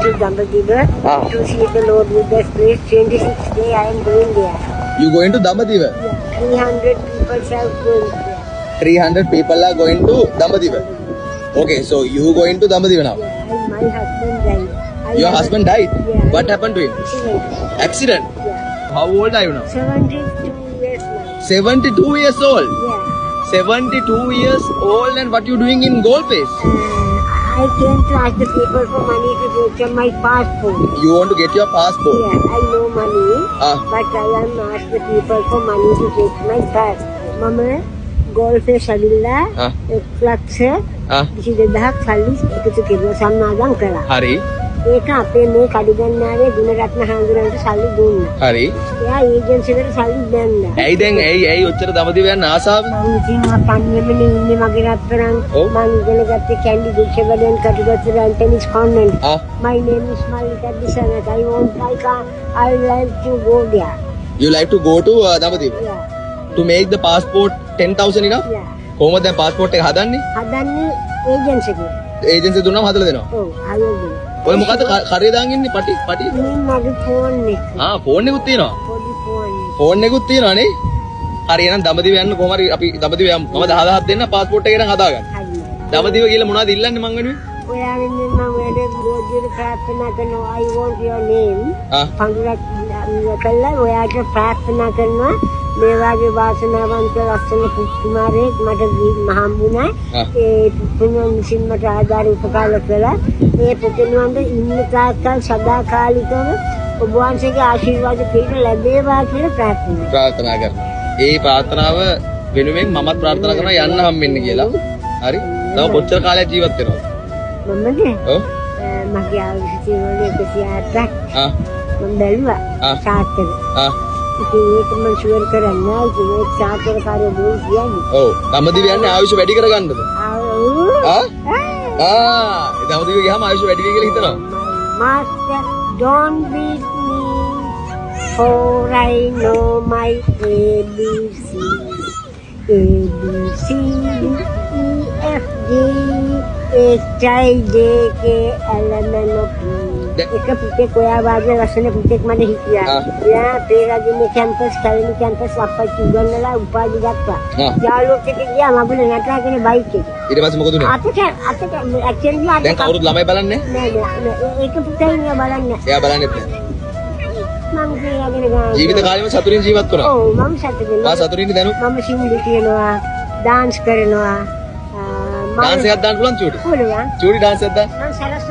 to Dambadiva to see the Lord with the place. 26th day I am going there. You going to Dambadiva? Yeah, 300 people are going there. 300 people are going to Dambadiva. Okay, so you going to Dambadiva now? Yeah, and my husband died. Your husband died? Yeah. What happened to him? Accident? Yeah. How old are you now? 72 years now. 72 years old. Yeah. 72 years old, and what you doing in Goldface? I came to ask the people for money to get my passport. You want to get your passport? Yeah, I know money, Ah. but I am asked the people for money to take my passport. Mama, Goldface ඇවිල්ලා Ah. 1 ලක්ෂ Ah. 22000ක් සල්ලි එකතු කෙරුවා සම්මාදම් කළා. Hari. ඒක අපේ මේ කඩුගන්නාවේ ගුණරත්න හාමුදුරන්ට සල්ලි දුන්නා. Hari. එයා ඒජන්සි එකට සල්ලි දැන්නා. ඇයි දැන් ඇයි උච්චර Dambadiva යන්න ආසාව? මම ඉතින් තනියමනේ ඉන්නේ මගේ රත්තරන්. ඔව්. මම ඉගෙන ගත්තේ Kandy දුක්ෂබඩෙන් කටුගත්තර ඇන්ටනිස් කොන්වෙන්ට්. Ah. My name is Malika Disanat. I would like to go there. You like to go to Dambadiva? Yeah. To make the passport 10,000 enough? Yeah. කොහොමද දැන් passport එක හදන්නේ? හදන්නේ ඒජන්සි එකේ. ඒජන්සි දුන්නාම හදලා දෙනවා. ඔව්, හරියද? ඔය මොකද කරේ දාන් ඉන්නේ පටි? මේ මගේ ෆෝන් එක. ෆෝන් එකකුත් තියෙනවා. පොඩි ෆෝන් එක. ෆෝන් එකකුත් තියෙනවා නේ. හරි එහෙනම් Dambadiva යන්න කොහොම හරි අපි Dambadiva යමු. මම 10000ක් දෙන්න passport එක ඉරන් හදාගන්න. හරි. Dambadiva කියලා මොනවද ඉල්ලන්නේ මං වෙනුවෙන්? ඔයාගෙන් මම වැඩ ගෝධියට ප්‍රාර්ථනා කරනවා. I want your name. ආ. පඳුරක් කළා ඔයාට ප්‍රාර්ථනා කරනවා. මේ වගේ වාසනාවන්ත ලස්සන පුතුමාරයෙක් මට හම්බුණා. ආ. ඒ පුතුණන් විසින් මට ආධාර උපකාර කළා. මේ පුතුණන්ට ඉන්න තාක්කල් සදාකාලිකව ඔබ වහන්සේගේ ආශිර්වාද පිට ලැබේවා කියලා ප්‍රාර්ථනා ප්‍රාර්ථනා කරනවා. ඒ ප්‍රාර්ථනාව වෙනුවෙන් මමත් ප්‍රාර්ථනා කරනවා යන්න හම්බෙන්න කියලා. හරි. තව කොච්චර කාලයක් ජීවත් වෙනවද? මමද ඔව්. මගේ ආයුෂ තියෙන්නේ 108ක්. ආ. මම බැලුවා ආ. සාර්ථක. ආ. ඉතින් ඒක මම ෂුවර් කරන්නේ නැහැ. ඉතින් ඒක සාර්ථක කාර්යය බෝ කියන්නේ. ඔව්. Dambadiva යන්නේ ආයුෂ වැඩි කරගන්නද? ආ? Dambadiva ගියාම ආයුෂ වැඩි වෙයි කියලා හිතනවා. Master, don't beat me, for I know my ABC. A, B, C, D, E, F, G, H, I, J, K, L, M, N, O, P. එක පුතෙක් ඔයා වාගේ ලස්සන පුතෙක් මට හිටියා. ආ. එයා පේරාදෙණිය කැම්පස්, කැලණි කැම්පස් අප්පච්චි උගන්වලා උපාධි ගත්තා. ආ. යාළුවෙක් එක්ක ගියා මබුල නටාගෙන බයික් එක. ඊට පස්සේ මොකද උනේ? අතට ඇක්චුලි දැන් කවුරුත් ළමයි බලන්නේ? නෑ ඒක පුතේ ඉන්න බලන්න. එයා බලන්නෙත් නැහැ. මම කියලාගෙන ගාන. ජීවිත කාලෙම සතුටින් ජීවත් වුණා. ඔව් මම සතුටින්. සතුටින් දැනුත් මම සින්දු කියනවා, ඩාන්ස් කරනවා. ඩාන්ස් එකක් දාන්න පුළුවන් චූටි. පුළුවන්. චූටි ඩාන්ස් එකක් දාන්න. මම සරස්